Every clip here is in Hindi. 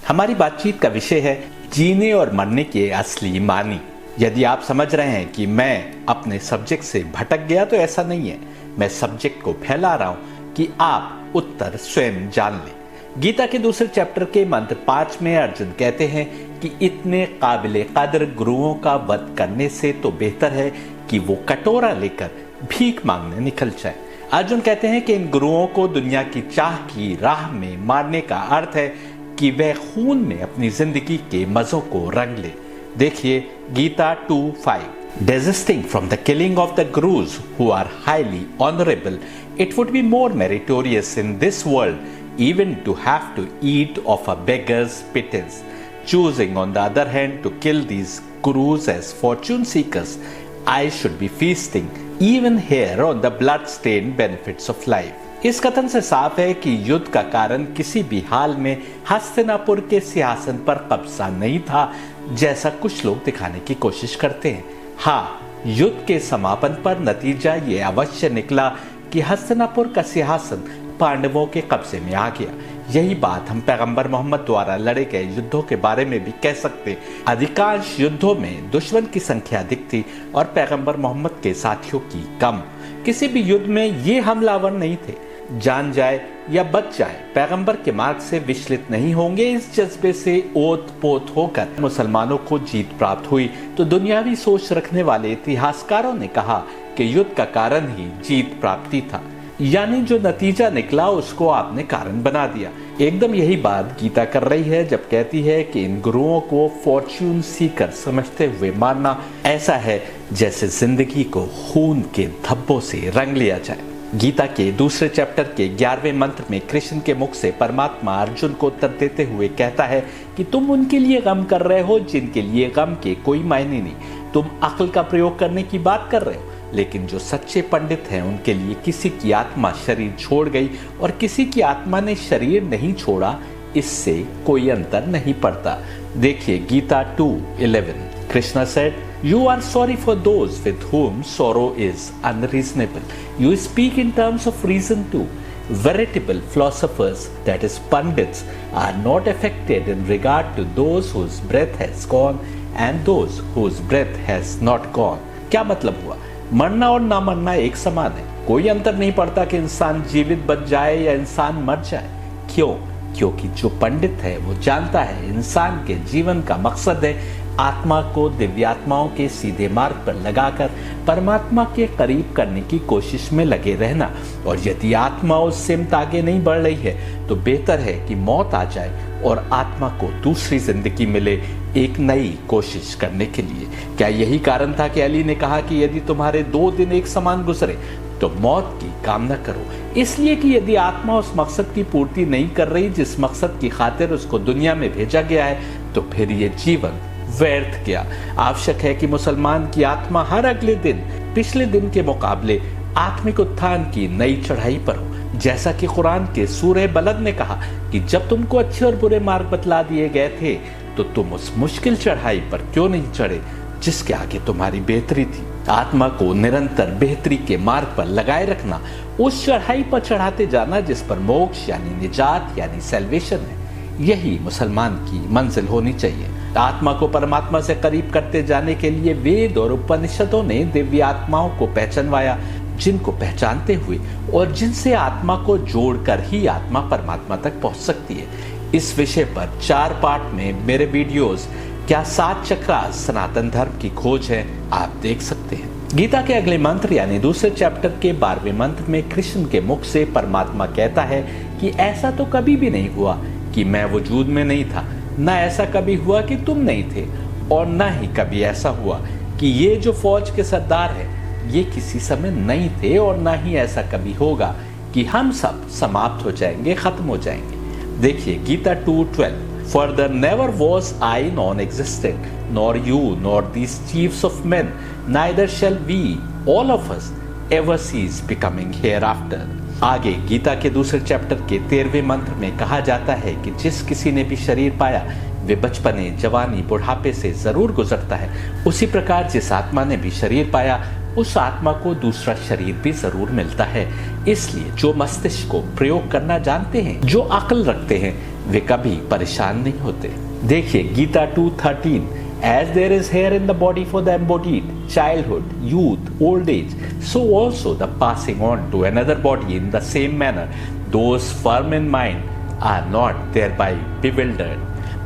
हमारी बातचीत का विषय है जीने और मरने के असली मानी। यदि आप समझ रहे हैं कि मैं अपने सब्जेक्ट से भटक गया तो ऐसा नहीं है, मैं सब्जेक्ट को फैला रहा हूं कि आप उत्तर स्वयं जान लें। गीता के दूसरे चैप्टर के मंत्र 5 में अर्जुन कहते हैं कि इतने काबिले कदर गुरुओं का वध करने से तो बेहतर है कि वो कटोरा लेकर भीख मांगने निकल जाए। अर्जुन कहते हैं कि इन गुरुओं को दुनिया की चाह की राह में मारने का अर्थ है कि वह खून में अपनी जिंदगी के मजों को रंग ले। देखिए Gita 2:5। Desisting from the killing of the gurus who are highly honorable, it would be more meritorious in this world even to have to eat of a beggar's pittance. Choosing on the other hand to kill these gurus as fortune seekers, I should be feasting even here on the blood-stained benefits of life. इस कथन से साफ है कि युद्ध का कारण किसी भी हाल में हस्तिनापुर के सिंहासन पर कब्जा नहीं था, जैसा कुछ लोग दिखाने की कोशिश करते हैं। हाँ, युद्ध के समापन पर नतीजा ये अवश्य निकला कि हस्तिनापुर का सिंहासन पांडवों के कब्जे में आ गया। यही बात हम पैगंबर मोहम्मद द्वारा लड़े गए युद्धों के बारे में भी कह सकते। अधिकांश युद्धों में दुश्मन की संख्या अधिक थी और पैगंबर मोहम्मद के साथियों की कम। किसी भी युद्ध में ये हमलावर नहीं थे, जान जाए या बच जाए पैगंबर के मार्ग से विचलित नहीं होंगे। इस जज्बे से ओत पोत होकर मुसलमानों को जीत प्राप्त हुई तो दुनियावी सोच रखने वाले इतिहासकारों ने कहा कि युद्ध का कारण ही जीत प्राप्ति था, यानी जो नतीजा निकला उसको आपने कारण बना दिया। एकदम यही बात गीता कर रही है जब कहती है कि इन गुरुओं को फॉर्च्यून सीकर समझते हुए मारना ऐसा है जैसे जिंदगी को खून के धब्बों से रंग लिया जाए। गीता के दूसरे चैप्टर के 11वें मंत्र में कृष्ण के मुख से परमात्मा अर्जुन को उत्तर देते हुए कहता है कि तुम उनके लिए गम कर रहे हो जिनके लिए गम के कोई मायने नहीं। तुम अक्ल का प्रयोग करने की बात कर रहे हो, लेकिन जो सच्चे पंडित हैं उनके लिए किसी की आत्मा शरीर छोड़ गई और किसी की आत्मा ने शरीर नहीं छोड़ा, इससे कोई अंतर नहीं पड़ता। देखिए Gita 2:11। Krishna said, "You are sorry for those with whom sorrow is unreasonable. You speak in terms of reason too. Veritable philosophers, that is Pandits, are not affected in regard to those whose breath has gone and those whose breath has not gone." क्या मतलब हुआ? मरना और ना मरना एक समान है। कोई अंतर नहीं पड़ता कि इंसान जीवित बच जाए या इंसान मर जाए। क्यों? क्योंकि जो पंडित है वो जानता है इंसान के जीवन का मकसद है आत्मा को दिव्यात्माओं के सीधे मार्ग पर लगाकर परमात्मा के करीब करने की कोशिश में लगे रहना। और यदि आत्मा उस सिमत आगे नहीं बढ़ रही है तो बेहतर है कि मौत आ जाए और आत्मा को दूसरी जिंदगी मिले एक नई कोशिश करने के लिए। क्या यही कारण था कि अली ने कहा कि यदि तुम्हारे 2 दिन एक समान गुजरे तो मौत की कामना करो, इसलिए कि यदि आत्मा उस मकसद की पूर्ति नहीं कर रही जिस मकसद की खातिर उसको दुनिया में भेजा गया है तो फिर ये जीवन व्यर्थ गया। आवश्यक है कि मुसलमान की आत्मा हर अगले दिन पिछले दिन के मुकाबले आत्मिक उत्थान की नई चढ़ाई पर हो। जैसा कि कुरान के सूरह बलद ने कहा कि जब तुमको अच्छे और बुरे मार्ग बतला दिए गए थे तो तुम उस मुश्किल चढ़ाई पर क्यों नहीं चढ़े जिसके आगे तुम्हारी बेहतरी थी। आत्मा को निरंतर बेहतरी के मार्ग पर लगाए रखना, उस चढ़ाई पर चढ़ाते जाना जिस पर मोक्ष यानी निजात यानी सैल्वेशन है, यही मुसलमान की मंजिल होनी चाहिए। आत्मा को परमात्मा से करीब करते जाने के लिए वेद और उपनिषदों ने दिव्य आत्माओं को पहचानवाया, जिनको पहचानते हुए और जिनसे आत्मा को जोड़कर ही आत्मा परमात्मा तक पहुंच सकती है। इस विषय पर 4 पार्ट में मेरे वीडियोस क्या 7 चक्रा सनातन धर्म की खोज है, आप देख सकते हैं। गीता के अगले मंत्र यानी दूसरे चैप्टर के 12वें मंत्र में कृष्ण के मुख से परमात्मा कहता है कि ऐसा तो कभी भी नहीं हुआ कि मैं वजूद में नहीं था, ना ऐसा कभी हुआ कि तुम नहीं थे, और ना ही कभी ऐसा हुआ कि ये जो फौज के सरदार हैं ये किसी समय नहीं थे, और ना ही ऐसा कभी होगा कि हम सब समाप्त हो जाएंगे, खत्म हो जाएंगे। देखिए Gita 2:12। Further, never was I non-existent, nor you, nor these chiefs of men, neither shall we, all of us, ever cease becoming hereafter. आगे गीता के दूसरे चैप्टर के 13वें मंत्र में कहा जाता है कि जिस किसी ने भी शरीर पाया वे बचपने, जवानी, बुढ़ापे से जरूर गुजरता है। उसी प्रकार जिस आत्मा ने भी शरीर पाया उस आत्मा को दूसरा शरीर भी जरूर मिलता है। इसलिए जो मस्तिष्क को प्रयोग करना जानते हैं, जो अक्ल रखते हैं, वे कभी परेशान नहीं होते। देखिए Gita 2:13, as there is hair in the body for the embodied, childhood, youth, old age, so also the passing on to another body in the same manner, those firm in mind are not thereby bewildered.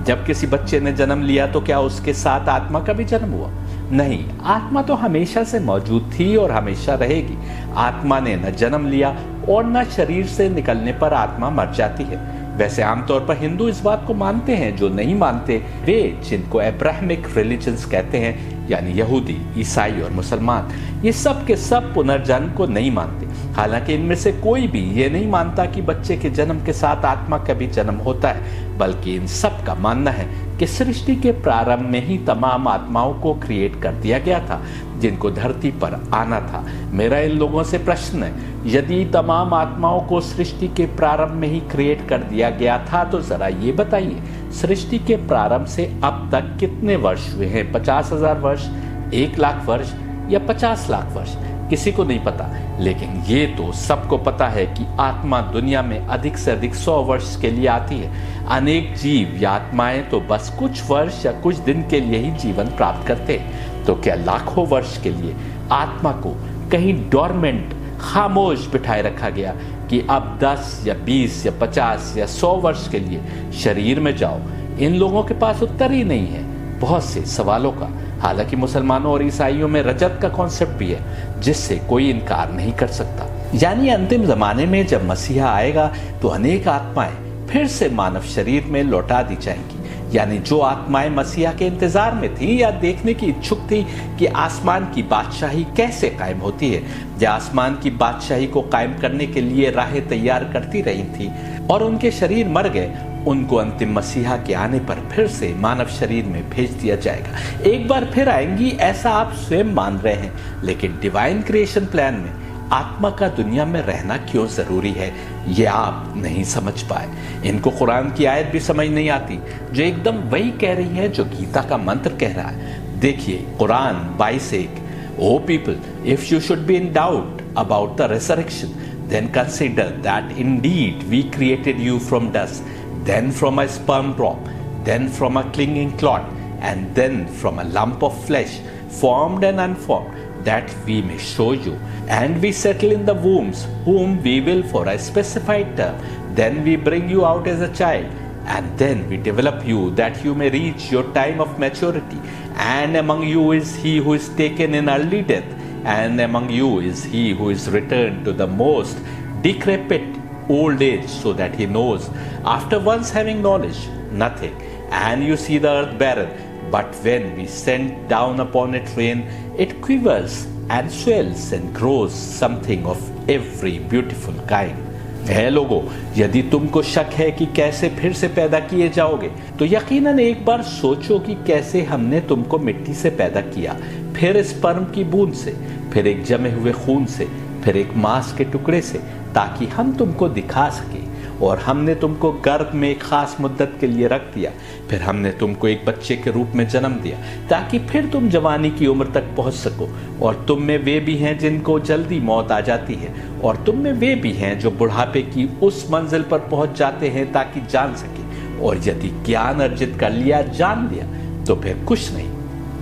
जब किसी बच्चे ने जन्म लिया तो क्या उसके साथ आत्मा का भी जन्म हुआ? नहीं, आत्मा तो हमेशा से मौजूद थी और हमेशा रहेगी। आत्मा ने न जन्म लिया और न शरीर से निकलने पर आत्मा मर जाती है। वैसे आमतौर पर हिंदू इस बात को मानते हैं, जो नहीं मानते वे जिनको अब्राहमिक रिलीजन्स कहते हैं, यानी यहूदी, ईसाई और मुसलमान, ये सब के सब पुनर्जन्म को नहीं मानते। हालांकि इनमें से कोई भी ये नहीं मानता कि बच्चे के जन्म के साथ आत्मा का भी जन्म होता है, बल्कि इन सब का मानना है कि सृष्टि के प्रारंभ में ही तमाम आत्माओं को क्रिएट कर दिया गया था जिनको धरती पर आना था। मेरा इन लोगों से प्रश्न है, यदि तमाम आत्माओं को सृष्टि के प्रारंभ में ही क्रिएट कर दिया गया था तो जरा ये बताइए, सृष्टि के प्रारंभ से अब तक कितने वर्ष हुए हैं? 50,000 वर्ष, 1,00,000 वर्ष या 50 लाख वर्ष? किसी को नहीं पता, लेकिन ये तो सबको पता है कि आत्मा दुनिया में अधिक से अधिक 100 वर्ष के लिए आती है। अनेक जीव या आत्माएं तो बस कुछ वर्ष या कुछ दिन के लिए ही जीवन प्राप्त करते हैं। तो क्या लाखों वर्ष के लिए आत्मा को कहीं डोरमेंट, खामोश बिठाए रखा गया कि अब 10 या 20 या 50 या 100 वर्ष के लिए शरीर में जाओ? इन लोगों के पास उत्तर ही नहीं है बहुत से सवालों का। हालांकि मुसलमानों और ईसाइयों में रजत का कॉन्सेप्ट भी है जिससे कोई इनकार नहीं कर सकता। यानी अंतिम जमाने में जब मसीहा आएगा तो अनेक आत्माएं फिर से मानव शरीर में लौटा दी जाएंगी। यानी जो आत्माएं मसीहा के इंतजार में थी या देखने की इच्छुक थी कि आसमान की बादशाही कैसे कायम होती है, या आसमान की बादशाही को कायम करने के लिए राहें तैयार करती रही थी और उनके शरीर मर गए, उनको अंतिम मसीहा के आने पर फिर से मानव शरीर में भेज दिया जाएगा। एक बार फिर आएंगी ऐसा आप स्वयं मान रहे हैं, लेकिन डिवाइन क्रिएशन प्लान में आत्मा का दुनिया में रहना क्यों जरूरी है ये आप नहीं समझ पाए। इनको कुरान की आयत भी समझ नहीं आती जो एकदम वही कह रही है जो गीता का मंत्र कह रहा है। देखिए Quran 22:1, O people, if you should be in doubt about the resurrection, then consider that indeed we created you from dust, then from a sperm drop, then from a clinging clot, and then from a lump of flesh, formed and unformed, that we may show you. And we settle in the wombs, whom we will for a specified term. Then we bring you out as a child, and then we develop you that you may reach your time of maturity. And among you is he who is taken in early death, and among you is he who is returned to the most decrepit old age, so that he knows, after once having knowledge, nothing. And you see the earth barren, but when we send down upon it rain, it quivers and swells and grows something of every beautiful kind. है लोगों, यदि तुमको शक है कि कैसे फिर से पैदा किए जाओगे, तो यकीनन एक बार सोचो कि कैसे हमने तुमको मिट्टी से पैदा किया, फिर स्पर्म की बूंद से, फिर एक जमे हुए खून से, फिर एक मांस के टुकड़े से, ताकि हम तुमको दिखा सके। और हमने तुमको गर्भ में एक खास मुद्दत के लिए रख दिया, फिर हमने तुमको एक बच्चे के रूप में जन्म दिया ताकि फिर तुम जवानी की उम्र तक पहुंच सको। और तुम में वे भी हैं जिनको जल्दी मौत आ जाती है, और तुम में वे भी हैं जो बुढ़ापे की उस मंजिल पर पहुंच जाते हैं ताकि जान सके। और यदि ज्ञान अर्जित कर लिया, जान लिया, तो फिर कुछ नहीं,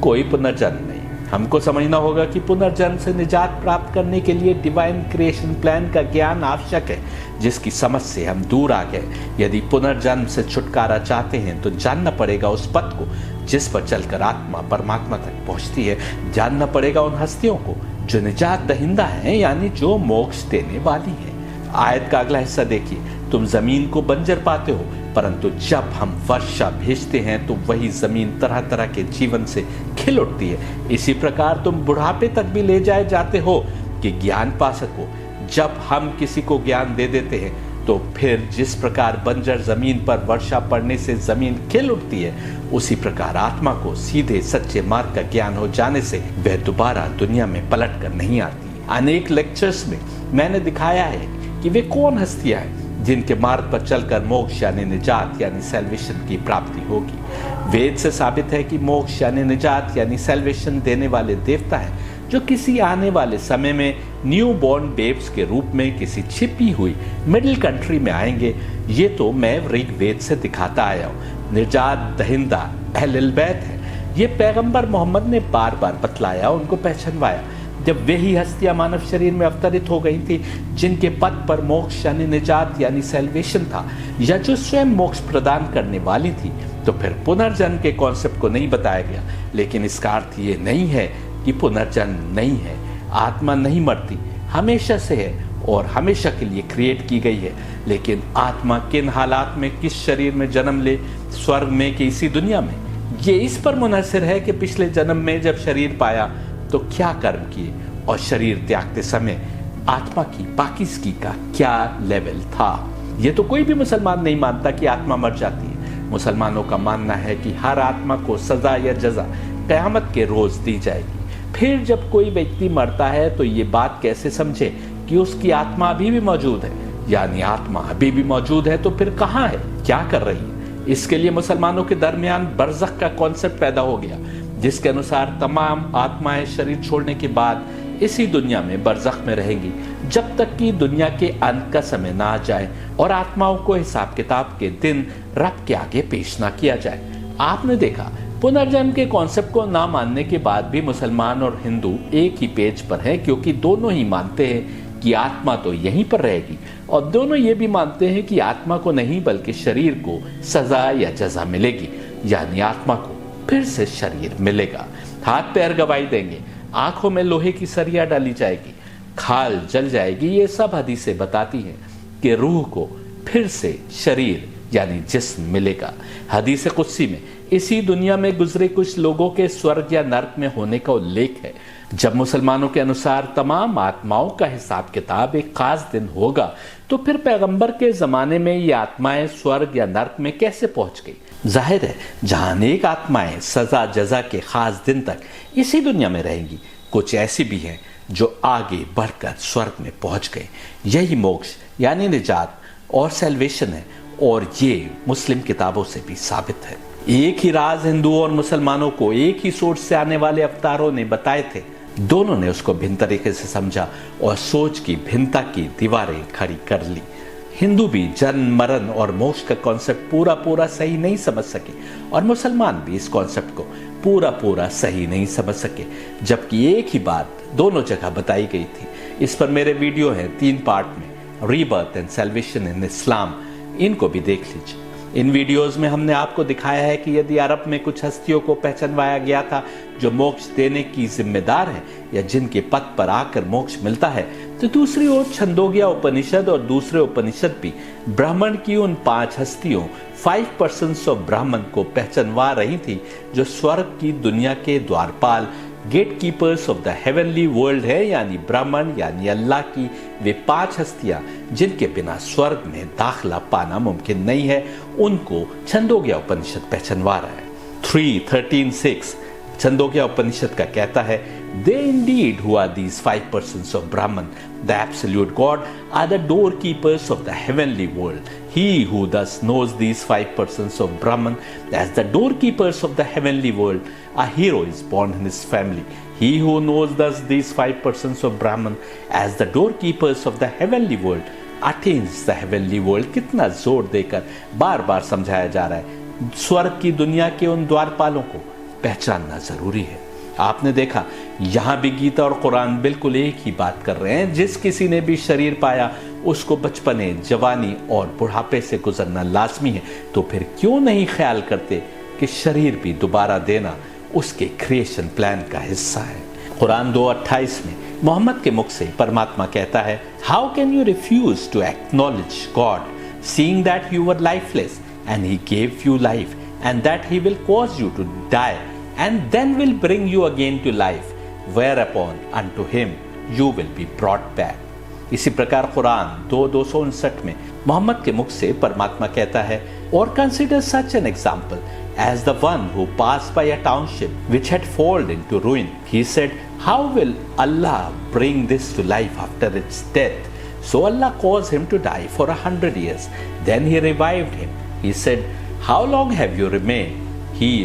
कोई पुनर्जन्म नहीं। हमको समझना होगा कि पुनर्जन्म से निजात प्राप्त करने के लिए डिवाइन क्रिएशन प्लान का ज्ञान आवश्यक है, जिसकी समझ से हम दूर आ गए। यदि पुनर्जन्म से छुटकारा चाहते हैं तो जानना पड़ेगा उस पथ को जिस पर चलकर आत्मा परमात्मा तक पहुंचती है। जानना पड़ेगा उन हस्तियों को जो निजात दहिंदा है, यानी जो मोक्ष देने वाली है। आयत का अगला हिस्सा देखिए, तुम जमीन को बंजर पाते हो, परंतु जब हम वर्षा भेजते हैं तो वही जमीन तरह तरह के जीवन से खिल उठती है। इसी प्रकार तुम बुढ़ापे तक भी ले जाए जाते हो कि ज्ञान पा सको। जब हम किसी को ज्ञान दे देते हैं तो फिर जिस प्रकार बंजर जमीन पर वर्षा पड़ने से जमीन खिल उठती है, उसी प्रकार आत्मा को सीधे सच्चे मार्ग का ज्ञान हो जाने से वह दोबारा दुनिया में पलट कर नहीं आती। अनेक लेक्चर्स में मैंने दिखाया है कि वे कौन हस्तियां हैं जिनके मार्ग पर चलकर मोक्ष यानी निजात यानी सैल्वेशन की प्राप्ति होगी। वेद से साबित है कि मोक्ष यानी निजात यानी सैल्वेशन देने वाले देवता हैं जो किसी आने वाले समय में न्यू बॉर्न बेब्स के रूप में किसी छिपी हुई मिडिल कंट्री में आएंगे, ये तो मैं ऋग्वेद से दिखाता आया हूँ। निजात दहिंदा अहले बैत है, ये पैगंबर मोहम्मद ने बार बार बतलाया, उनको पहचानवाया। जब वही हस्तियां मानव शरीर में अवतरित हो गई थी जिनके पद पर मोक्ष यानी निजात यानी सैल्वेशन था, या जो स्वयं मोक्ष प्रदान करने वाली थी, तो फिर पुनर्जन्म के कॉन्सेप्ट को नहीं बताया गया। लेकिन इसका अर्थ ये नहीं है कि पुनर्जन्म नहीं है। आत्मा नहीं मरती, हमेशा से है और हमेशा के लिए क्रिएट की गई है। लेकिन आत्मा किन हालात में किस शरीर में जन्म ले, स्वर्ग में कि इसी दुनिया में, ये इस पर मुनहसर है कि पिछले जन्म में जब शरीर पाया तो क्या कर्म किए और शरीर त्यागते समय आत्मा की पाकीज़गी का क्या लेवल था। ये तो कोई भी मुसलमान नहीं मानता कि आत्मा मर जाती है। मुसलमानों का मानना है कि हर आत्मा को सजा या जजा क़यामत के रोज दी जाएगी। फिर जब कोई व्यक्ति मरता है तो ये बात कैसे समझे कि उसकी आत्मा अभी भी मौजूद है, यानी आत्मा अभी भी मौजूद है तो फिर कहाँ है, क्या कर रही है। इसके लिए मुसलमानों के दरमियान बरज़ख का कॉन्सेप्ट पैदा हो गया, जिसके अनुसार तमाम आत्माएं शरीर छोड़ने के बाद इसी दुनिया में बरज़ख में रहेंगी जब तक कि दुनिया के अंत का समय ना आ जाए और आत्माओं को हिसाब किताब के दिन रब के आगे पेश ना किया जाए। आपने देखा, पुनर्जन्म के कॉन्सेप्ट को ना मानने के बाद भी मुसलमान और हिंदू एक ही पेज पर हैं, क्योंकि दोनों ही मानते हैं कि आत्मा तो यहीं पर रहेगी और दोनों ये भी मानते हैं कि आत्मा को नहीं बल्कि शरीर को सजा या जजा मिलेगी, यानी आत्मा को फिर से शरीर मिलेगा। हाथ पैर गवाही देंगे, आंखों में लोहे की सरिया डाली जाएगी, खाल जल जाएगी। ये सब हदीसें बताती हैं कि रूह को फिर से शरीर यानी जिस्म मिलेगा। हदीस कुदसी में इसी दुनिया में गुजरे कुछ लोगों के स्वर्ग या नरक में होने का उल्लेख है। जब मुसलमानों के अनुसार तमाम आत्माओं का हिसाब किताब एक खास दिन होगा, तो फिर पैगंबर के जमाने में ये आत्माएं स्वर्ग या नरक में कैसे पहुंच गई। जाहिर है, जहां अनेक आत्माएं सजा जजा के खास दिन तक इसी दुनिया में रहेंगी, कुछ ऐसी भी हैं जो आगे बढ़कर स्वर्ग में पहुंच गए। यही मोक्ष यानी निजात और सैल्वेशन है, और ये मुस्लिम किताबों से भी साबित है। एक ही राज हिंदुओं और मुसलमानों को एक ही सोच से आने वाले अवतारों ने बताए थे। दोनों ने उसको भिन्न तरीके से समझा और सोच की भिन्नता की दीवारें खड़ी कर ली। हिंदू भी जन्म मरण और मोक्ष का कॉन्सेप्ट पूरा सही नहीं समझ सके और मुसलमान भी इस कॉन्सेप्ट को पूरा सही नहीं समझ सके, जबकि एक ही बात दोनों जगह बताई गई थी। इस पर मेरे वीडियो हैं 3 पार्ट में, रीबर्थ एंड सैल्वेशन इन इस्लाम, इनको भी देख लीजिए। इन वीडियोस में हमने आपको दिखाया है कि यदि अरब में कुछ हस्तियों को पहचानवाया गया था जो मोक्ष देने की जिम्मेदार है या जिनके पद पर आकर मोक्ष मिलता है, तो दूसरी ओर छंदोग्या उपनिषद और दूसरे उपनिषद भी ब्राह्मण की उन 5 हस्तियों 5% ऑफ ब्राह्मण को पहचानवा रही थी जो स्वर्ग की दुनिया के द्वारपाल gate keepers of the heavenly world है, यानी ब्राह्मण यानी अल्लाह की वे 5 हस्तियां जिनके बिना स्वर्ग में दाखला पाना मुमकिन नहीं है, उनको छंदोग्या उपनिषद पहचानवा रहा है। 3:13-6 छंदोग्या उपनिषद का कहता है, They indeed who are these 5% of Brahman, the absolute God, are the doorkeepers of the heavenly world. He who thus knows these 5% of Brahman as the doorkeepers of the heavenly world, a hero is born in his family. He who knows thus these 5% of Brahman as the doorkeepers of the heavenly world attains the heavenly world. कितना जोर देकर बार बार समझाया जा रहा है, स्वर्ग की दुनिया के उन द्वारपालों को पहचानना जरूरी है। आपने देखा, यहाँ भी गीता और कुरान बिल्कुल एक ही बात कर रहे हैं। जिस किसी ने भी शरीर पाया उसको बचपने, जवानी और बुढ़ापे से गुजरना लाजमी है, तो फिर क्यों नहीं ख्याल करते कि शरीर भी दोबारा देना उसके क्रिएशन प्लान का हिस्सा है। कुरान 2:28 में मोहम्मद के मुख से परमात्मा कहता है, how can you refuse to acknowledge God seeing that you were lifeless and he gave you life and that he will cause you to die and then will bring you again to life, whereupon unto him you will be brought back. इसी प्रकार कुरान 2:259 में मोहम्मद के मुख से परमात्मा कहता है, और consider such an example as the one who passed by a township which had fallen into ruin. He said, how will Allah bring this to life after its death? So Allah caused him to die for 100 years. Then he revived him. He said, how long have you remained?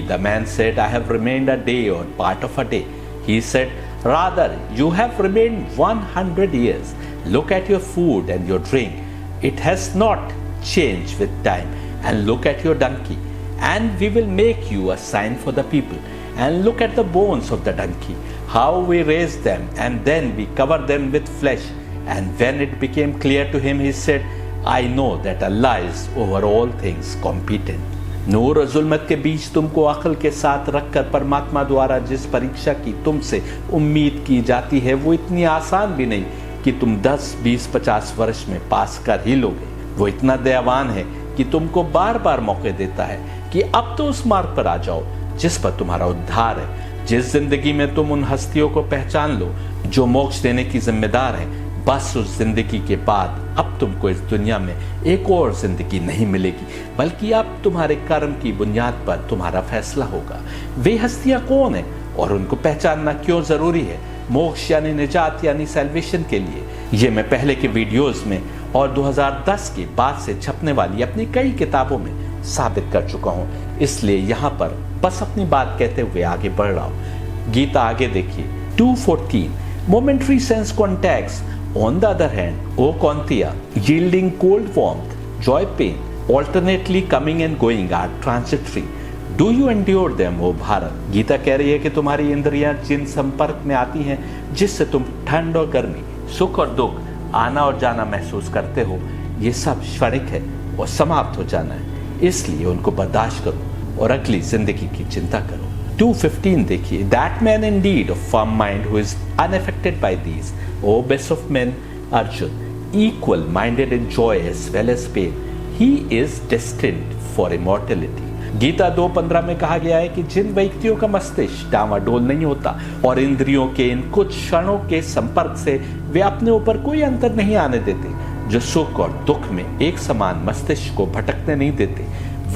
The man said, I have remained a day or part of a day. He said, Rather, you have remained 100 years. Look at your food and your drink. It has not changed with time. And look at your donkey. And we will make you a sign for the people. And look at the bones of the donkey, how we raised them, and then we cover them with flesh. And when it became clear to him, he said, I know that Allah is over all things competent. नूर और जुल्मत के बीच तुमको अक्ल के साथ रखकर परमात्मा द्वारा जिस परीक्षा की तुमसे उम्मीद की जाती है वो इतनी आसान भी नहीं कि तुम 10, 20, 50 वर्ष में पास कर ही लोगे। वो इतना दयावान है कि तुमको बार बार मौके देता है कि अब तो उस मार्ग पर आ जाओ जिस पर तुम्हारा उद्धार है। जिस जिंदगी में तुम उन हस्तियों को पहचान लो जो मोक्ष देने की जिम्मेदार है, बस उस जिंदगी के बाद अब तुमको इस दुनिया में एक और जिंदगी नहीं मिलेगी, बल्कि अब तुम्हारे कर्म की बुनियाद पर तुम्हारा फैसला होगा। वे हस्तियां कौन है और उनको पहचानना क्यों जरूरी है मोक्ष यानी निजात यानी सैल्वेशन के लिए, ये मैं पहले के वीडियोस में और 2010 के बाद से छपने वाली अपनी कई किताबों में साबित कर चुका हूं। इसलिए यहाँ पर बस अपनी बात कहते हुए आगे बढ़ रहा हूं। गीता आगे देखिए 2:14 momentary sense contacts on the other hand, O Kauntiya, yielding cold warmth, joy, pain, alternately coming and going are transitory. Do you endure them, O Bharat? Gita कह रही है कि तुम्हारी इंद्रियां जिन संपर्क में आती हैं जिससे तुम ठंड और गर्मी, सुख और दुख, आना और जाना महसूस करते हो, ये सब क्षणिक है और समाप्त हो जाना है। इसलिए उनको बर्दाश्त करो और अगली जिंदगी की चिंता करो। 2:15 देखिए, That man indeed of firm mind who is unaffected by these, O best of men, Arjun, equal minded in joy as well as pain, he is destined for immortality. Gita 2:15 में कहा गया है कि जिन व्यक्तियों का मस्तिष्क डामाडोल नहीं होता और इंद्रियों के इन कुछ क्षणों के संपर्क से वे अपने ऊपर कोई अंतर नहीं आने देते, जो सुख और दुख में एक समान मस्तिष्क को भटकने नहीं देते,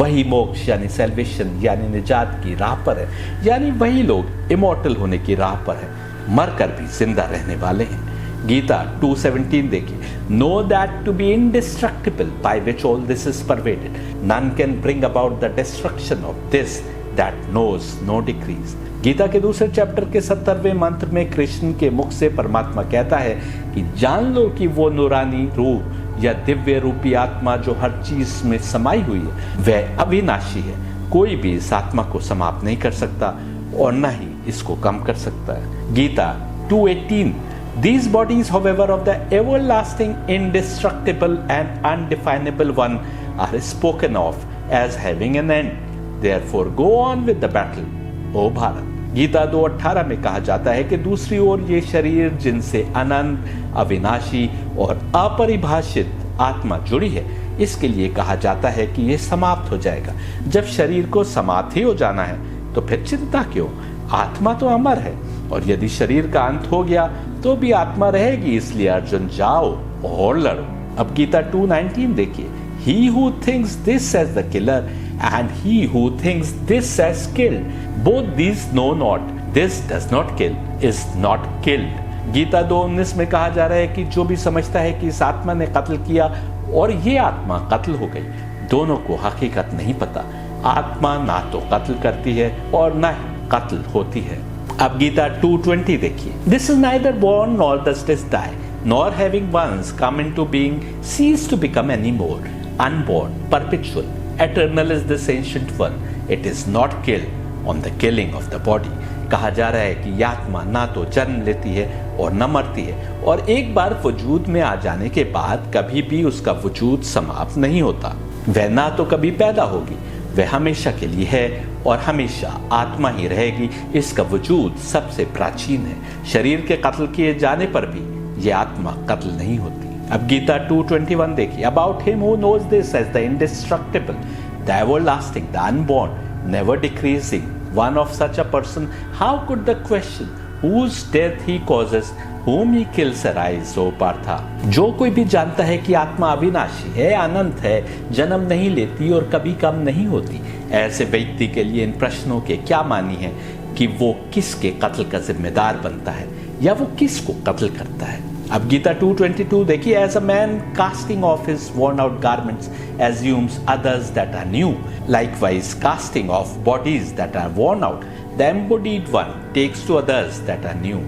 वही मोक्ष यानी सैल्वेशन यानी निजात की राह पर है, यानी वही लोग इमॉर्टल होने की राह पर है, मरकर भी जिंदा रहने वाले हैं। गीता 2:17 देखिए, know that to be indestructible by which all this is pervaded, none can bring about the destruction of this that knows no decrease. Gita के दूसरे चैप्टर के 70वें मंत्र में कृष्ण के मुख से परमात्मा कहता है कि जान लो कि वो नूरानी रूह या दिव्य रूपी आत्मा जो हर चीज में समाई हुई है वह अविनाशी है। कोई भी इस आत्मा को समाप्त नहीं कर सकता और न ही इसको कम कर सकता है। Gita 2:18 These bodies, however, of the everlasting, indestructible and undefinable one are spoken of as having an end. Therefore, go on with the battle, O Bharat. Gita 2:18 में कहा जाता है कि दूसरी ओर ये शरीर जिनसे अनंत, अविनाशी और अपरिभाषित आत्मा जुड़ी है, इसके लिए कहा जाता है कि यह समाप्त हो जाएगा। जब शरीर को समाप्त ही हो जाना है तो फिर चिंता क्यों? आत्मा तो अमर है और यदि शरीर का अंत हो गया तो भी आत्मा रहेगी। इसलिए अर्जुन जाओ और लड़ो। अब गीता 2:19 देखिए, He who thinks this as the killer and he who thinks this as killed, both these know not. This does not kill is not killed. Gita 2:19 में कहा जा रहा है कि जो भी समझता है कि इस आत्मा ने कत्ल किया और ये आत्मा कत्ल हो गई, दोनों को हकीकत नहीं पता। आत्मा ना तो कत्ल करती है और ना ही कत्ल होती है। अब गीता 2:20 देखिए, This is neither born nor does this die, nor having once come into being cease to become any more. Unborn, perpetual, eternal is this ancient one. It is not killed on the killing of the body. कहा जा रहा है कि यह आत्मा ना तो जन्म लेती है और न मरती है और एक बार वजूद में आ जाने के बाद कभी भी उसका वजूद समाप्त नहीं होता। वह ना तो कभी पैदा होगी, वह हमेशा के लिए है और हमेशा आत्मा ही रहेगी। इसका वजूद सबसे प्राचीन है। शरीर के कत्ल किए जाने पर भी यह आत्मा कत्ल नहीं होती। अब गीता 2:21 देखिए, about him who knows this as the indestructible, the everlasting, the unborn, never decreasing, one of such a person, how could the question whose death he causes, whom he kills arise, O Partha. जो कोई भी जानता है कि आत्मा अविनाशी है, अनंत है, जन्म नहीं लेती और कभी कम नहीं होती, ऐसे व्यक्ति के लिए इन प्रश्नों के क्या मानी है कि वो किसके कत्ल का जिम्मेदार बनता है या वो किसको कत्ल करता है। अब गीता 2:22 देखिए, as a man casting off his worn out garments assumes others that are new, likewise casting off bodies that are worn out, the embodied one takes to others that are new.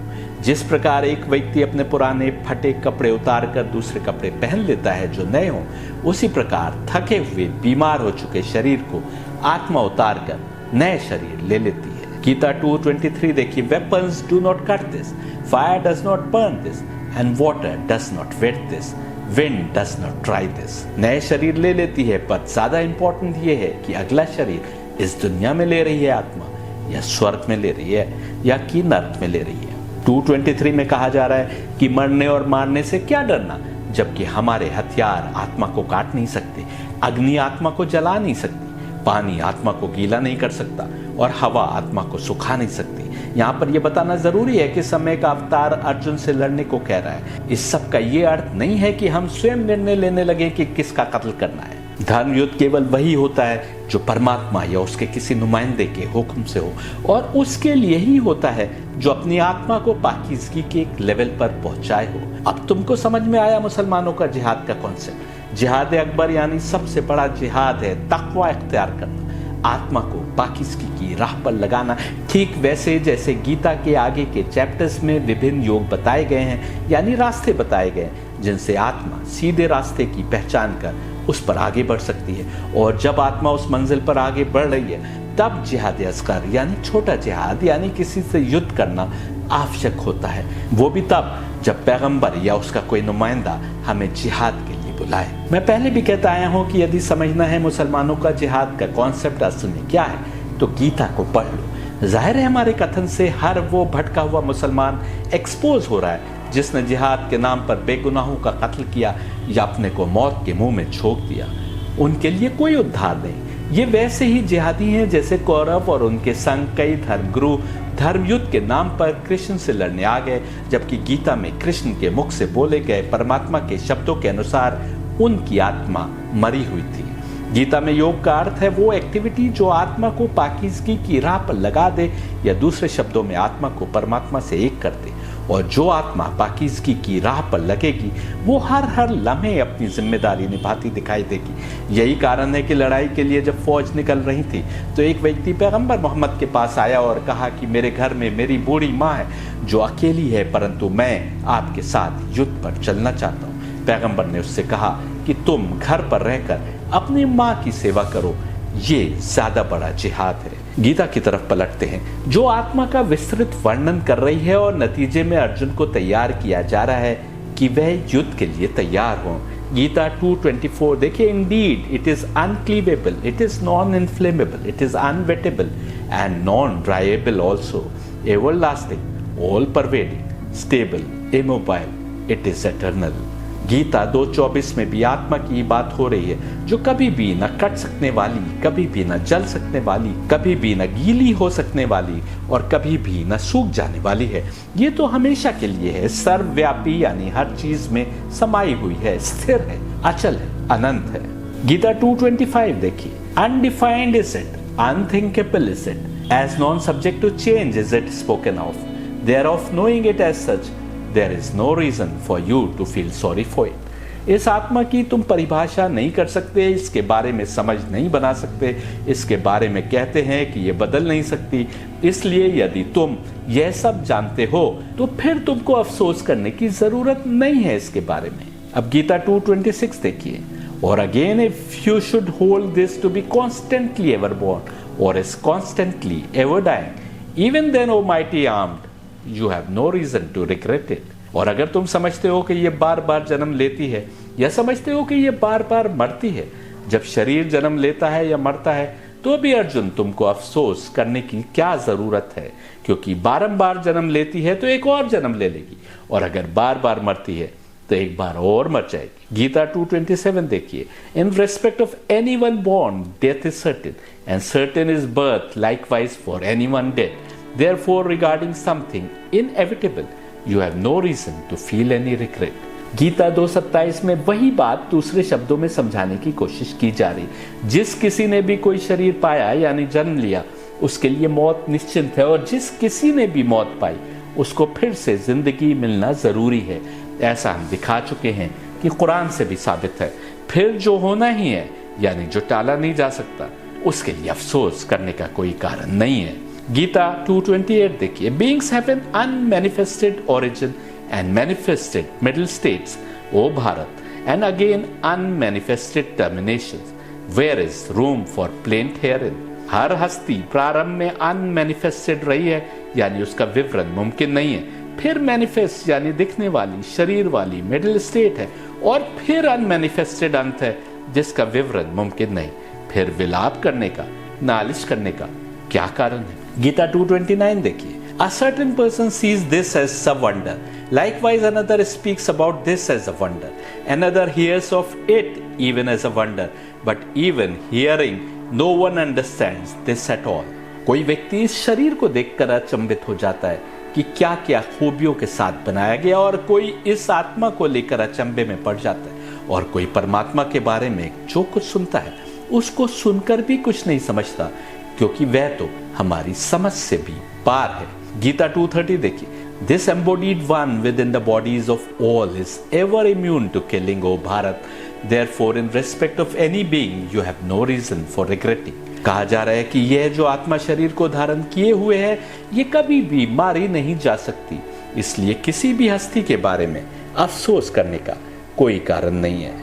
जिस प्रकार एक व्यक्ति अपने पुराने फटे कपड़े उतार कर दूसरे कपड़े पहन लेता है जो नए हों, उसी प्रकार थके हुए बीमार हो चुके शरीर को आत्मा उतार कर नए शरीर ले लेती है। गीता 2:23 देखिए, weapons do not cut this, fire does not burn this and water does not wet this, wind does not dry this. नए शरीर ले लेती है, पर ज्यादा इंपॉर्टेंट ये है कि अगला शरीर इस दुनिया में ले रही है आत्मा, या स्वर्ग में ले रही है, या कि नरक में ले रही है। 2:23 में कहा जा रहा है कि मरने और मारने से क्या डरना, जबकि हमारे हथियार आत्मा को काट नहीं सकते, अग्नि आत्मा को जला नहीं सकती, पानी आत्मा को गीला नहीं कर सकता और हवा आत्मा को सुखा नहीं सकती। यहाँ पर यह बताना जरूरी है कि समय का अवतार अर्जुन से लड़ने को कह रहा है। इस सब का ये अर्थ नहीं है कि हम स्वयं निर्णय लेने लगे कि किसका कत्ल करना है। धर्म युद्ध केवल वही होता है जो परमात्मा या उसके किसी नुमाइंदे के हुक्म से हो, और उसके लिए ही होता है जो अपनी आत्मा को पाकीज़गी के एक लेवल पर पहुंचाए हो। अब तुमको समझ में आया मुसलमानों का जिहाद का कॉन्सेप्ट। जिहाद अकबर यानी सबसे बड़ा जिहाद है तकवा इख्तियार करना, आत्मा को पाकीज़गी की राह पर लगाना। ठीक वैसे जैसे गीता के आगे के चैप्टर्स में विभिन्न योग बताए गए हैं, यानी रास्ते बताए गए हैं जिनसे आत्मा सीधे रास्ते की पहचान कर उस पर आगे बढ़ सकती है। और जब आत्मा उस मंजिल पर आगे बढ़ रही है, तब जिहाद असगर यानी छोटा जिहाद यानी किसी से युद्ध करना आवश्यक होता है। वो भी तब जब पैगंबर या उसका कोई नुमाइंदा हमें जिहाद के लिए बुलाए। मैं पहले भी कहता आया हूँ कि यदि समझना है मुसलमानों का जिहाद का कॉन्सेप्ट असल में क्या है, तो गीता को पढ़ लो। जाहिर है हमारे कथन से हर वो भटका हुआ मुसलमान एक्सपोज हो रहा है जिसने जिहाद के नाम पर बेगुनाहों का कत्ल किया या अपने को मौत के मुंह में झोंक दिया। उनके लिए कोई उद्धार नहीं। ये वैसे ही जिहादी हैं जैसे कौरव और उनके संग कई धर्मगुरु धर्म युद्ध के नाम पर कृष्ण से लड़ने आ गए, जबकि गीता में कृष्ण के मुख से बोले गए परमात्मा के शब्दों के अनुसार उनकी आत्मा मरी हुई थी। गीता में योग का अर्थ है वो एक्टिविटी जो आत्मा को पाकीज़गी की राह पर लगा दे, या दूसरे शब्दों में आत्मा को परमात्मा से एक कर दे। और जो आत्मा पाकीज़गी की राह पर लगेगी वो हर लम्हे अपनी जिम्मेदारी निभाती दिखाई देगी। यही कारण है कि लड़ाई के लिए जब फौज निकल रही थी तो एक व्यक्ति पैगंबर मोहम्मद के पास आया और कहा कि मेरे घर में मेरी बूढ़ी माँ है जो अकेली है, परंतु मैं आपके साथ युद्ध पर चलना चाहता हूँ। पैगंबर ने उससे कहा कि तुम घर पर रहकर अपनी माँ की सेवा करो, ये ज्यादा बड़ा जिहाद है। गीता की तरफ पलटते हैं जो आत्मा का विस्तृत वर्णन कर रही है, और नतीजे में अर्जुन को तैयार किया जा रहा है कि वह युद्ध के लिए तैयार हो। गीता 2:24 देखिए, indeed it is uncleavable, it is non inflammable, it is unwettable and non dryable also, everlasting, all pervading, stable, immobile, it is eternal. Gita 2:24 में भी आत्मा की बात हो रही है जो कभी भी न कट सकने वाली, कभी भी न जल सकने वाली, कभी भी न गीली हो सकने वाली और कभी भी न सूख जाने वाली है। ये तो हमेशा के लिए है, सर्वव्यापी यानी हर चीज में समाई हुई है, स्थिर है, अचल है, अनंत है। गीता 2:25 देखिए, undefined is it, unthinkable is it, as non subject to change is it spoken of, therefore knowing it as such there is no reason for you to feel sorry for it। इस आत्मा की तुम परिभाषा नहीं कर सकते, इसके बारे में समझ नहीं बना सकते, इसके बारे में कहते हैं कि ये बदल नहीं सकती। इसलिए यदि तुम यह सब जानते हो तो फिर तुमको अफसोस करने की जरूरत नहीं है इसके बारे में। अब गीता 2:26 देखिए, और again if you should hold this to be constantly ever born or is constantly ever dying, even then O mighty armed You have no reason to regret it। और अगर तुम समझते हो कि ये बार बार जन्म लेती है, या समझते हो कि ये बार बार मरती है, जब शरीर जन्म लेता है या मरता है, तो भी अर्जुन तुमको अफसोस करने की क्या जरूरत है, क्योंकि बारंबार जन्म लेती है तो एक और जन्म ले लेगी, और अगर बार बार मरती है तो एक बार और मर जाएगी। गीता 2:27 देखिए, in respect of anyone born death is certain and certain is birth likewise for anyone dead, therefore regarding something inevitable you have no reason to feel any regret। Gita 2:27 में वही बात दूसरे शब्दों में समझाने की कोशिश की जा रही। जिस किसी ने भी कोई शरीर पाया यानी जन्म लिया, उसके लिए मौत निश्चित है, और जिस किसी ने भी मौत पाई उसको फिर से जिंदगी मिलना जरूरी है। ऐसा हम दिखा चुके हैं कि कुरान से भी साबित है। फिर जो होना ही है यानी जो टाला नहीं जा सकता, उसके लिए अफसोस करने का कोई कारण नहीं है। गीता 2:28 देखिए, beings have an unmanifested origin and manifested middle states, O Bharat, and again unmanifested terminations, where is room for plaint herein. हर हस्ती प्रारंभ में अनमैनिफेस्टेड रही है, यानी उसका विवरण मुमकिन नहीं है, फिर मैनिफेस्ट यानी दिखने वाली, शरीर वाली मिडिल स्टेट है, और फिर अनमैनिफेस्टेड अंत है जिसका विवरण मुमकिन नहीं। फिर विलाप करने का, नालिश करने का क्या कारण है? गीता 2:29 देखिए, A certain person sees this as a wonder. Likewise, another speaks about this as a wonder. Another hears of it even as a wonder. But even hearing, no one understands this at all. कोई व्यक्ति इस शरीर को देखकर अचंभित हो जाता है कि क्या क्या खूबियों के साथ बनाया गया, और कोई इस आत्मा को लेकर अचंभे में पड़ जाता है, और कोई परमात्मा के बारे में जो कुछ सुनता है उसको सुनकर भी कुछ नहीं समझता, क्योंकि वह तो हमारी समझ से भी पार है। गीता 2:30 देखिए, This embodied one within the bodies of all is ever immune to killing, O Bharat. Therefore, in respect of any being, you have no reason for regretting. कहा जा रहा है कि यह जो आत्मा शरीर को धारण किए हुए है, ये कभी भी मारी नहीं जा सकती, इसलिए किसी भी हस्ती के बारे में अफसोस करने का कोई कारण नहीं है।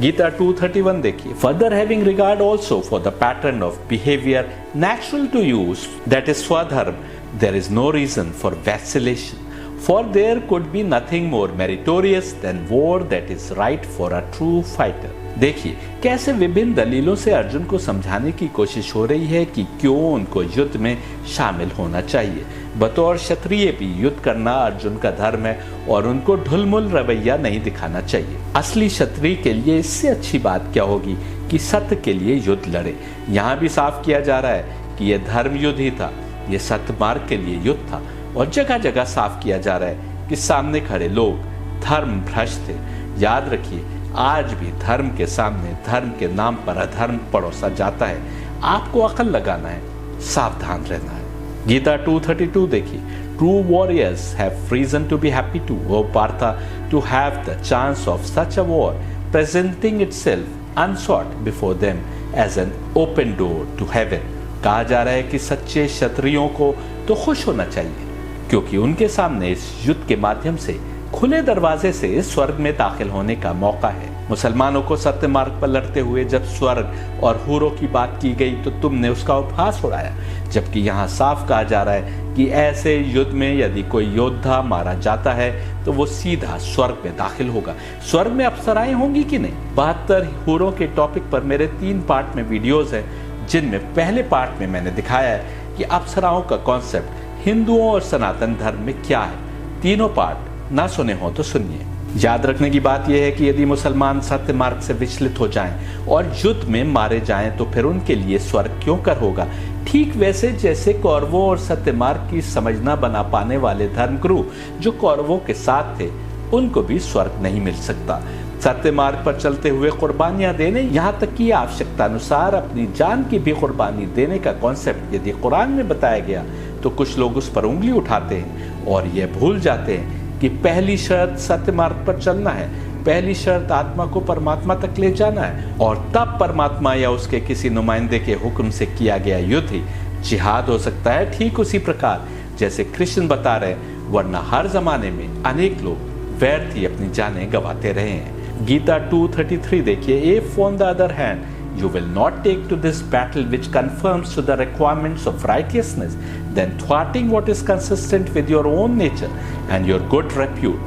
गीता 2:31 देखिए, Further having regard also for the pattern of behavior natural to use, that is Swadharma, there is no reason for vacillation, for there could be nothing more meritorious than war that is right for a true fighter. देखिए कैसे विभिन्न दलीलों से अर्जुन को समझाने की कोशिश हो रही है कि क्यों उनको युद्ध में शामिल होना चाहिए। बतौर क्षत्रिय भी युद्ध करना अर्जुन का धर्म है, और उनको ढुलमुल रवैया नहीं दिखाना चाहिए। असली क्षत्रिय के लिए इससे अच्छी बात क्या होगी कि सत्य के लिए युद्ध लड़े। यहाँ भी साफ किया जा रहा है कि यह धर्म युद्ध ही था, यह सत्य मार्ग के लिए युद्ध था, और जगह जगह साफ किया जा रहा है कि सामने खड़े लोग धर्म भ्रष्ट थे। याद रखिए, आज भी धर्म के सामने धर्म के नाम पर अधर्म परोसा जाता है। आपको अकल लगाना है, सावधान रहना है। गीता 2:32 देखिए, True warriors have reason to be happy too, O Partha, to have the chance of such a war presenting itself unsought before them as an open door to heaven. कहा जा रहा है कि सच्चे क्षत्रियों को तो खुश होना चाहिए, क्योंकि उनके सामने इस युद्ध के माध्यम से खुले दरवाजे से स्वर्ग में दाखिल होने का मौका है। मुसलमानों को सत्य मार्ग पर लड़ते हुए जब स्वर्ग और हूरों की बात की गई तो तुमने उसका उपहास उड़ाया, जबकि यहाँ साफ कहा जा रहा है कि ऐसे युद्ध में यदि कोई योद्धा मारा जाता है तो वो सीधा स्वर्ग में दाखिल होगा। स्वर्ग में अप्सराएं होंगी कि नहीं? 72 हूरों के टॉपिक पर मेरे 3 पार्ट में वीडियोज हैं, जिनमें पहले पार्ट में मैंने दिखाया है कि अप्सराओं का कॉन्सेप्ट हिंदुओं और सनातन धर्म में क्या है। तीनों पार्ट ना सुने हो तो सुनिए। याद रखने की बात यह है कि यदि मुसलमान सत्य मार्ग से विचलित हो जाएं और युद्ध में मारे जाएं तो फिर उनके लिए स्वर्ग क्यों कर होगा? ठीक वैसे जैसे कौरवों और सत्य मार्ग की समझ न बना पाने वाले धर्मगुरु जो कौरवों के साथ थे, उनको भी स्वर्ग नहीं मिल सकता। सत्य मार्ग पर चलते हुए कुर्बानियां देने, यहाँ तक कि आवश्यकता अनुसार अपनी जान की भी कुर्बानी देने का कॉन्सेप्ट यदि कुरान में बताया गया तो कुछ लोग उस पर उंगली उठाते हैं और यह भूल जाते हैं कि पहली शर्त सत्य मार्ग पर चलना है, पहली शर्त आत्मा को परमात्मा तक ले जाना है, और तब परमात्मा या उसके किसी नुमाइंदे के हुक्म से किया गया युद्ध ही जिहाद हो सकता है। ठीक उसी प्रकार जैसे कृष्ण बता रहे, वरना हर जमाने में अनेक लोग व्यर्थ ही अपनी जानें गंवाते रहे हैं। गीता 2:33 देखिए, if on the other hand you will not take to this battle which conforms to the requirements of righteousness, then thwarting what is consistent with your own nature and your good repute,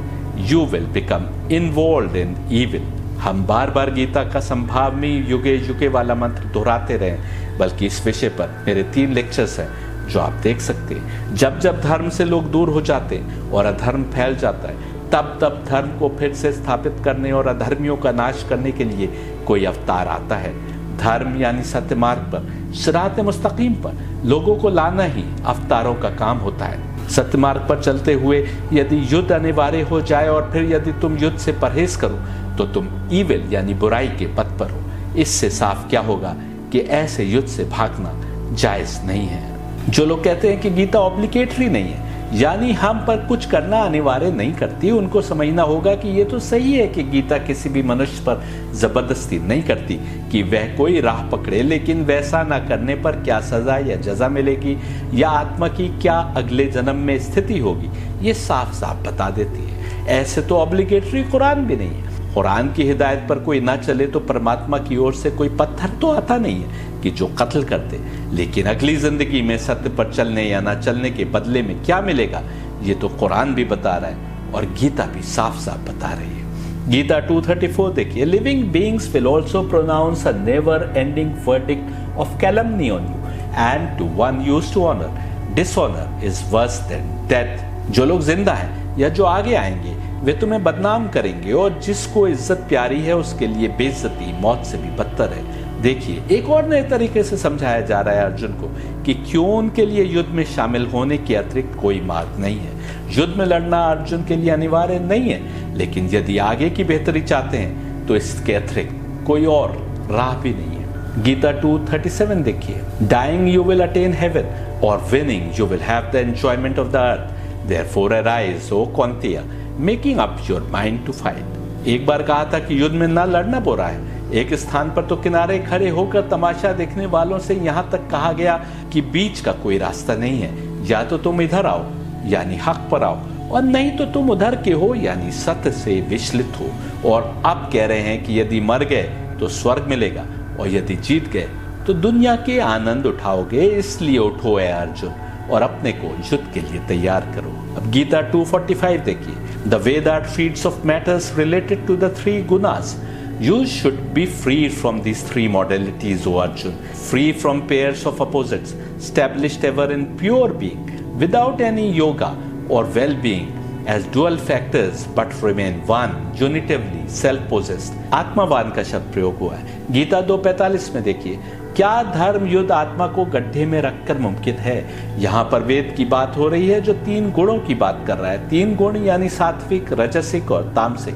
you will become involved in evil. हम बार बार गीता का संभावनी युगे युगे वाला मंत्र दोहराते रहे, बल्कि इस विषय पर मेरे 3 लेक्चर्स हैं जो आप देख सकते हैं। जब जब धर्म से लोग दूर हो जाते हैं और अधर्म फैल जाता है, तब तब धर्म को फिर से स्थापित करने और अधर्मियों का नाश करने के लिए कोई अवतार आता है। धर्म यानी सत्य मार्ग पर, सिरात मुस्तकीम पर लोगों को लाना ही अवतारों का काम होता है। सत्य मार्ग पर चलते हुए यदि युद्ध अनिवार्य हो जाए और फिर यदि तुम युद्ध से परहेज करो तो तुम ईविल यानी बुराई के पथ पर हो। इससे साफ क्या होगा कि ऐसे युद्ध से भागना जायज नहीं है। जो लोग कहते हैं कि गीता ऑब्लिगेटरी नहीं है, यानी हम पर कुछ करना अनिवार्य नहीं करती। उनको समझना होगा कि ये तो सही है कि गीता किसी भी मनुष्य पर जबरदस्ती नहीं करती कि वह कोई राह पकड़े, लेकिन वैसा ना करने पर क्या सजा या जजा मिलेगी या आत्मा की क्या अगले जन्म में स्थिति होगी, ये साफ साफ बता देती है। ऐसे तो ऑब्लिगेटरी कुरान भी नहीं है। कुरान की हिदायत पर कोई ना चले तो परमात्मा की ओर से कोई पत्थर तो आता नहीं है कि जो कत्ल कर दे, लेकिन अगली जिंदगी में सत्य पर चलने या ना चलने के बदले में क्या मिलेगा, ये तो कुरान भी बता रहा है और गीता भी साफ साफ बता रही है। गीता 2:34 देखिए, living beings will also pronounce a never ending verdict of calumny on you and to one used to honour dishonour is worse than death. जो लोग जिंदा हैं या जो आगे आएंगे वे तुम्हें बदनाम करेंगे और जिसको इज्जत प्यारी है उसके लिए बेइज्जती मौत से भी बदतर है। देखिए, एक और नए तरीके से समझाया जा रहा है अर्जुन को कि क्यों उनके लिए युद्ध में शामिल होने के अतिरिक्त कोई मार्ग नहीं है। युद्ध में लड़ना अर्जुन के लिए अनिवार्य नहीं है, लेकिन यदि आगे की बेहतरी चाहते हैं तो इसके अतिरिक्त कोई और राह भी नहीं है। गीता 2:37 देखिए, dying you will attain heaven or winning you will have the enjoyment of the earth, therefore arise O Kaunteya, making up your mind to fight. एक बार कहा था कि युद्ध में ना लड़ना बुरा है। एक स्थान पर तो किनारे खड़े होकर तमाशा देखने वालों से यहाँ तक कहा गया कि बीच का कोई रास्ता नहीं है, या तो तुम इधर आओ यानी हक पर आओ, और नहीं तो तुम उधर के हो यानी सत्य से विचलित हो। और अब कह रहे हैं कि यदि मर गए तो स्वर्ग मिलेगा और यदि जीत गए तो दुनिया के आनंद उठाओगे। इसलिए उठो है अर्जुन और अपने को युद्ध के लिए तैयार करो। अब गीता 2:45 देखिए, the way that feeds of matters related to the three gunas, you should be free from these three modalities, O Arjun, free from pairs of opposites, established ever in pure being, without any yoga or well-being as dual factors, but remain one, unitively self-possessed। आत्मावान का शब्द प्रयोग हुआ है। गीता 2:45 में देखिए, क्या धर्म युद्ध आत्मा को गड्ढे में रखकर मुमकिन है। यहाँ पर वेद की बात हो रही है जो 3 गुणों की बात कर रहा है। 3 गुण यानी सात्विक, रजसिक और तामसिक।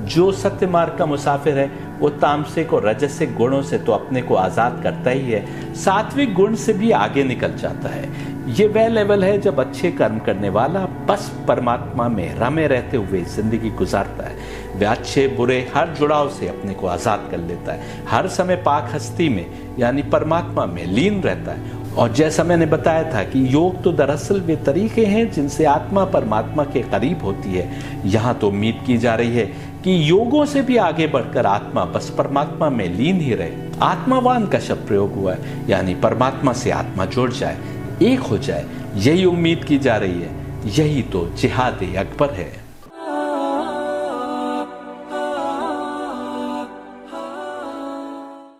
जो सत्य मार्ग का मुसाफिर है वो तामसिक और रजसिक गुणों से तो अपने को आजाद करता ही है, सात्विक गुण से भी आगे निकल जाता है। ये वह लेवल है जब अच्छे कर्म करने वाला बस परमात्मा में रमे रहते हुए जिंदगी गुजारता है। वह अच्छे बुरे हर जुड़ाव से अपने को आजाद कर लेता है, हर समय पाक हस्ती में यानी परमात्मा में लीन रहता है। और जैसा मैंने बताया था कि योग तो दरअसल वे तरीके हैं जिनसे आत्मा परमात्मा के करीब होती है। यहाँ तो उम्मीद की जा रही है कि योगों से भी आगे बढ़कर आत्मा बस परमात्मा में लीन ही रहे। आत्मावान का शब्द प्रयोग हुआ है यानी परमात्मा से आत्मा जुड़ जाए, एक हो जाए, यही उम्मीद की जा रही है। यही तो जिहाद अकबर है।